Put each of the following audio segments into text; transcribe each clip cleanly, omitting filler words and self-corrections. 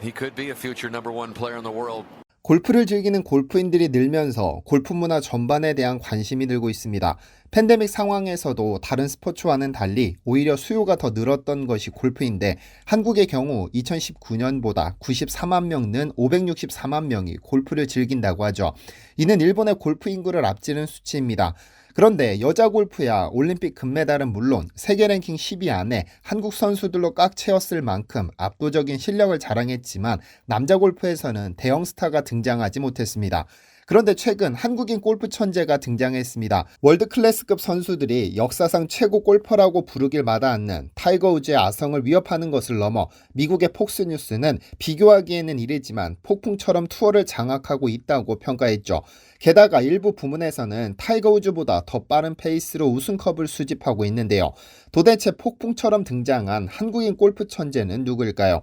He could be a future number one player in the world. 골프를 즐기는 골프인들이 늘면서 골프 문화 전반에 대한 관심이 늘고 있습니다. 팬데믹 상황에서도 다른 스포츠와는 달리 오히려 수요가 더 늘었던 것이 골프인데 한국의 경우 2019년보다 94만 명 는 564만 명이 골프를 즐긴다고 하죠. 이는 일본의 골프 인구를 앞지른 수치입니다. 그런데 여자 골프야 올림픽 금메달은 물론 세계 랭킹 10위 안에 한국 선수들로 꽉 채웠을 만큼 압도적인 실력을 자랑했지만 남자 골프에서는 대형 스타가 등장하지 못했습니다. 그런데 최근 한국인 골프 천재가 등장했습니다. 월드 클래스급 선수들이 역사상 최고 골퍼라고 부르길 마다않는 타이거 우즈의 아성을 위협하는 것을 넘어 미국의 폭스뉴스는 비교하기에는 이르지만 폭풍처럼 투어를 장악하고 있다고 평가했죠. 게다가 일부 부문에서는 타이거 우즈보다 더 빠른 페이스로 우승컵을 수집하고 있는데요. 도대체 폭풍처럼 등장한 한국인 골프 천재는 누구일까요?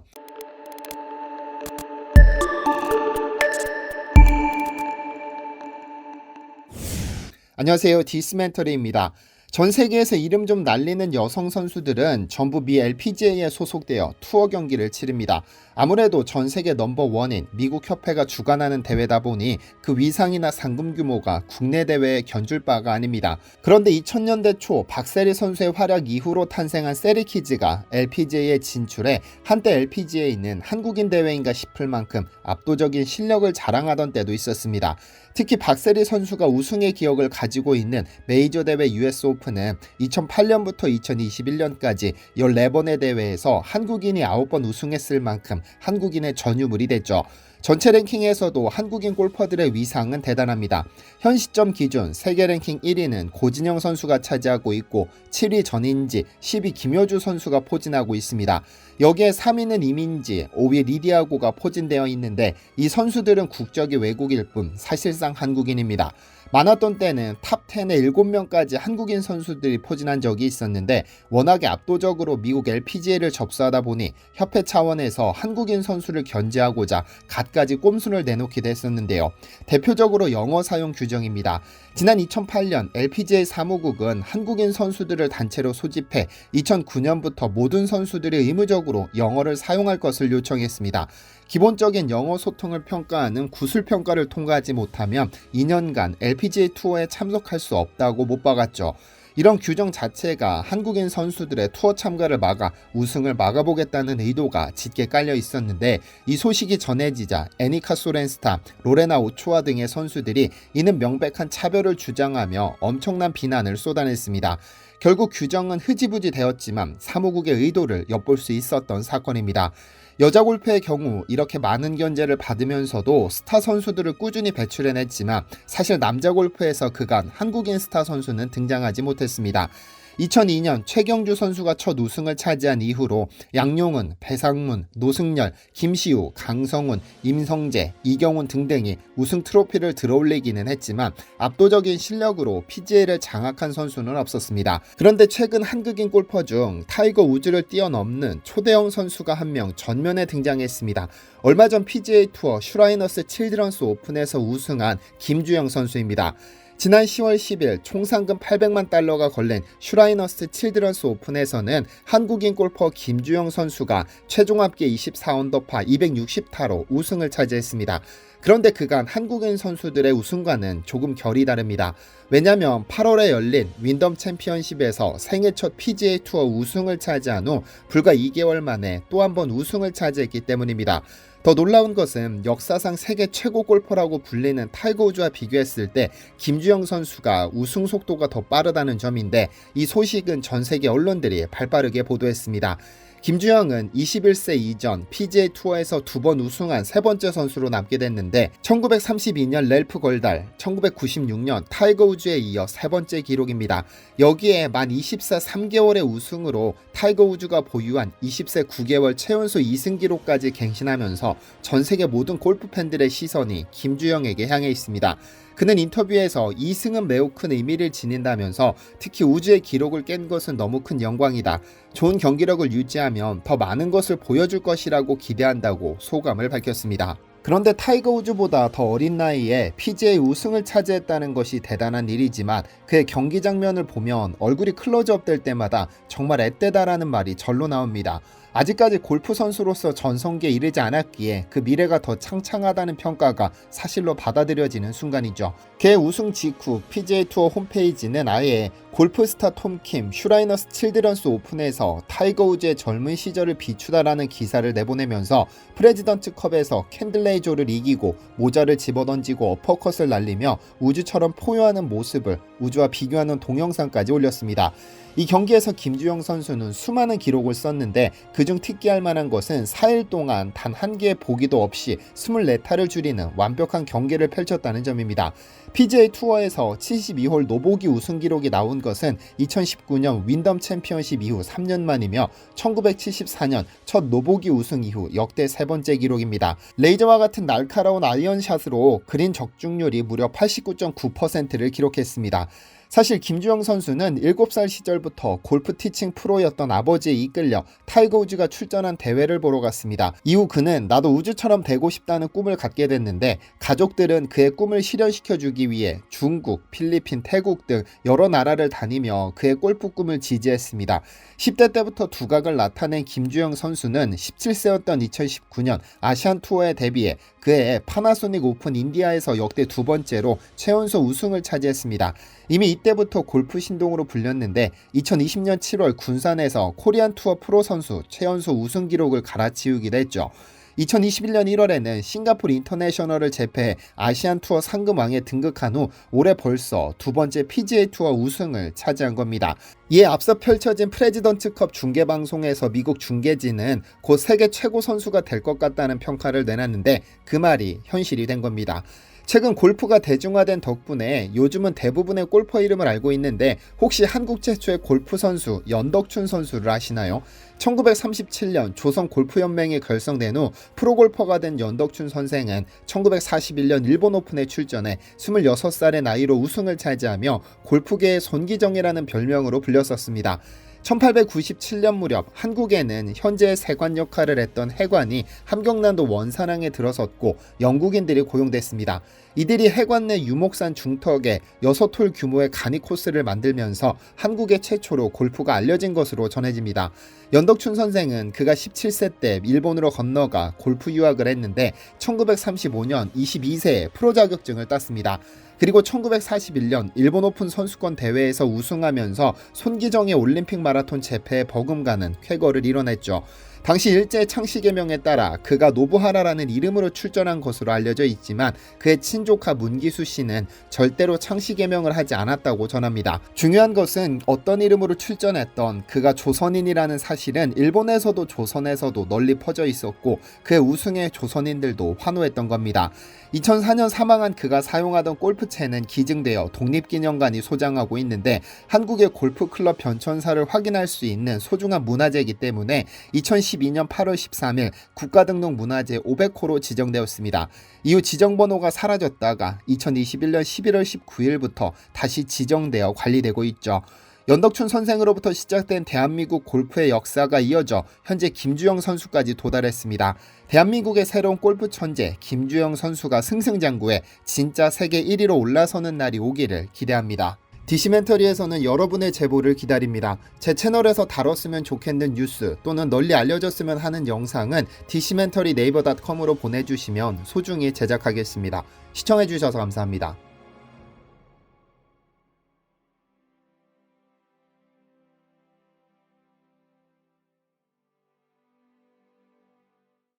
안녕하세요. 디스멘터리입니다. 전 세계에서 이름 좀 날리는 여성 선수들은 전부 미 LPGA에 소속되어 투어 경기를 치릅니다. 아무래도 전 세계 넘버원인 미국 협회가 주관하는 대회다 보니 그 위상이나 상금 규모가 국내 대회에 견줄 바가 아닙니다. 그런데 2000년대 초 박세리 선수의 활약 이후로 탄생한 세리키즈가 LPGA에 진출해 한때 LPGA에 있는 한국인 대회인가 싶을 만큼 압도적인 실력을 자랑하던 때도 있었습니다. 특히 박세리 선수가 우승의 기억을 가지고 있는 메이저 대회 US 오픈은 2008년부터 2021년까지 14번의 대회에서 한국인이 9번 우승했을 만큼 한국인의 전유물이 됐죠. 전체 랭킹에서도 한국인 골퍼들의 위상은 대단합니다. 현 시점 기준 세계 랭킹 1위는 고진영 선수가 차지하고 있고 7위 전인지, 10위 김효주 선수가 포진하고 있습니다. 여기에 3위는 이민지, 5위 리디아고가 포진되어 있는데 이 선수들은 국적이 외국일 뿐 사실상 한국인입니다. 많았던 때는 탑10에 7명까지 한국인 선수들이 포진한 적이 있었는데 워낙에 압도적으로 미국 LPGA를 접수하다 보니 협회 차원에서 한국인 선수를 견제하고자 갖가지 꼼수를 내놓기도 했었는데요. 대표적으로 영어 사용 규정입니다. 지난 2008년 LPGA 사무국은 한국인 선수들을 단체로 소집해 2009년부터 모든 선수들이 의무적으로 영어를 사용할 것을 요청했습니다. 기본적인 영어 소통을 평가하는 구술평가를 통과하지 못하면 2년간 LPGA 투어에 참석할 수 없다고 못 박았죠. 이런 규정 자체가 한국인 선수들의 투어 참가를 막아 우승을 막아보겠다는 의도가 짙게 깔려 있었는데 이 소식이 전해지자 애니카 소렌스타, 로레나 오초아 등의 선수들이 이는 명백한 차별을 주장하며 엄청난 비난을 쏟아냈습니다. 결국 규정은 흐지부지 되었지만 사무국의 의도를 엿볼 수 있었던 사건입니다. 여자 골프의 경우 이렇게 많은 견제를 받으면서도 스타 선수들을 꾸준히 배출해냈지만 사실 남자 골프에서 그간 한국인 스타 선수는 등장하지 못했습니다. 2002년 최경주 선수가 첫 우승을 차지한 이후로 양용은, 배상문, 노승열, 김시우, 강성훈, 임성재, 이경훈 등등이 우승 트로피를 들어올리기는 했지만 압도적인 실력으로 PGA를 장악한 선수는 없었습니다. 그런데 최근 한국인 골퍼 중 타이거 우즈를 뛰어넘는 초대형 선수가 한 명 전면에 등장했습니다. 얼마 전 PGA 투어 슈라이너스 칠드런스 오픈에서 우승한 김주영 선수입니다. 지난 10월 10일 총 상금 800만 달러가 걸린 슈라이너스 칠드런스 오픈에서는 한국인 골퍼 김주영 선수가 최종 합계 24언더파 260타로 우승을 차지했습니다. 그런데 그간 한국인 선수들의 우승과는 조금 결이 다릅니다. 왜냐하면 8월에 열린 윈덤 챔피언십에서 생애 첫 PGA 투어 우승을 차지한 후 불과 2개월 만에 또 한 번 우승을 차지했기 때문입니다. 더 놀라운 것은 역사상 세계 최고 골퍼라고 불리는 타이거 우즈와 비교했을 때 김주영 선수가 우승 속도가 더 빠르다는 점인데 이 소식은 전 세계 언론들이 발빠르게 보도했습니다. 김주영은 21세 이전 PGA 투어에서 2번 우승한 세 번째 선수로 남게 됐는데 1932년 렐프 걸달, 1996년 타이거 우즈에 이어 세 번째 기록입니다. 여기에 만 24 3개월의 우승으로 타이거 우즈가 보유한 20세 9개월 최연소 2승 기록까지 갱신하면서 전 세계 모든 골프 팬들의 시선이 김주영에게 향해 있습니다. 그는 인터뷰에서 2승은 매우 큰 의미를 지닌다면서 특히 우즈의 기록을 깬 것은 너무 큰 영광이다. 좋은 경기력을 유지하면 더 많은 것을 보여줄 것이라고 기대한다고 소감을 밝혔습니다. 그런데 타이거 우즈보다 더 어린 나이에 PGA 우승을 차지했다는 것이 대단한 일이지만 그의 경기 장면을 보면 얼굴이 클로즈업 될 때마다 정말 앳되다라는 말이 절로 나옵니다. 아직까지 골프 선수로서 전성기에 이르지 않았기에 그 미래가 더 창창하다는 평가가 사실로 받아들여지는 순간이죠. 걔 우승 직후 PGA 투어 홈페이지는 아예 골프스타 톰킴 슈라이너스 칠드런스 오픈에서 타이거 우즈의 젊은 시절을 비추다라는 기사를 내보내면서 프레지던트컵에서 캔들레이조를 이기고 모자를 집어던지고 어퍼컷을 날리며 우즈처럼 포효하는 모습을 우즈와 비교하는 동영상까지 올렸습니다. 이 경기에서 김주영 선수는 수많은 기록을 썼는데 그중 특기할 만한 것은 4일 동안 단 한 개의 보기도 없이 24타를 줄이는 완벽한 경기를 펼쳤다는 점입니다. PGA 투어에서 72홀 노보기 우승 기록이 나온 것은 2019년 윈덤 챔피언십 이후 3년 만이며 1974년 첫 노보기 우승 이후 역대 세 번째 기록입니다. 레이저와 같은 날카로운 아이언샷으로 그린 적중률이 무려 89.9%를 기록했습니다. 사실 김주영 선수는 7살 시절부터 골프 티칭 프로였던 아버지에 이끌려 타이거 우즈가 출전한 대회를 보러 갔습니다. 이후 그는 나도 우즈처럼 되고 싶다는 꿈을 갖게 됐는데 가족들은 그의 꿈을 실현시켜주기 위해 중국, 필리핀, 태국 등 여러 나라를 다니며 그의 골프 꿈을 지지했습니다. 10대 때부터 두각을 나타낸 김주영 선수는 17세였던 2019년 아시안 투어에 데뷔해 그해 파나소닉 오픈 인디아에서 역대 두 번째로 최연소 우승을 차지했습니다. 이미 이때부터 골프 신동으로 불렸는데 2020년 7월 군산에서 코리안 투어 프로 선수 최연소 우승 기록을 갈아치우기도 했죠. 2021년 1월에는 싱가포르 인터내셔널을 제패해 아시안 투어 상금왕에 등극한 후 올해 벌써 두 번째 PGA 투어 우승을 차지한 겁니다. 이에 앞서 펼쳐진 프레지던트컵 중계방송에서 미국 중계진은 곧 세계 최고 선수가 될 것 같다는 평가를 내놨는데 그 말이 현실이 된 겁니다. 최근 골프가 대중화된 덕분에 요즘은 대부분의 골퍼 이름을 알고 있는데 혹시 한국 최초의 골프 선수 연덕춘 선수를 아시나요? 1937년 조선골프연맹이 결성된 후 프로골퍼가 된 연덕춘 선생은 1941년 일본 오픈에 출전해 26살의 나이로 우승을 차지하며 골프계의 손기정이라는 별명으로 불렸었습니다. 1897년 무렵 한국에는 현재의 세관 역할을 했던 해관이 함경난도 원산항에 들어섰고 영국인들이 고용됐습니다. 이들이 해관 내 유목산 중턱에 6홀 규모의 가니 코스를 만들면서 한국의 최초로 골프가 알려진 것으로 전해집니다. 연덕춘 선생은 그가 17세 때 일본으로 건너가 골프 유학을 했는데 1935년 22세에 프로 자격증을 땄습니다. 그리고 1941년 일본 오픈 선수권 대회에서 우승하면서 손기정의 올림픽 마라톤 재패에 버금가는 쾌거를 이뤄냈죠. 당시 일제 창씨 계명에 따라 그가 노부하라라는 이름으로 출전한 것으로 알려져 있지만 그의 친조카 문기수 씨는 절대로 창씨 계명을 하지 않았다고 전합니다. 중요한 것은 어떤 이름으로 출전했던 그가 조선인이라는 사실은 일본에서도 조선에서도 널리 퍼져 있었고 그의 우승에 조선인들도 환호했던 겁니다. 2004년 사망한 그가 사용하던 골프채는 기증되어 독립기념관이 소장하고 있는데 한국의 골프클럽 변천사를 확인할 수 있는 소중한 문화재이기 때문에 2012년 8월 13일 국가등록 문화재 500호로 지정되었습니다. 이후 지정번호가 사라졌다가 2021년 11월 19일부터 다시 지정되어 관리되고 있죠. 연덕춘 선생으로부터 시작된 대한민국 골프의 역사가 이어져 현재 김주영 선수까지 도달했습니다. 대한민국의 새로운 골프 천재 김주영 선수가 승승장구해 진짜 세계 1위로 올라서는 날이 오기를 기대합니다. 디시멘터리에서는 여러분의 제보를 기다립니다. 제 채널에서 다뤘으면 좋겠는 뉴스 또는 널리 알려졌으면 하는 영상은 디시멘터리 네이버.com으로 보내주시면 소중히 제작하겠습니다. 시청해주셔서 감사합니다.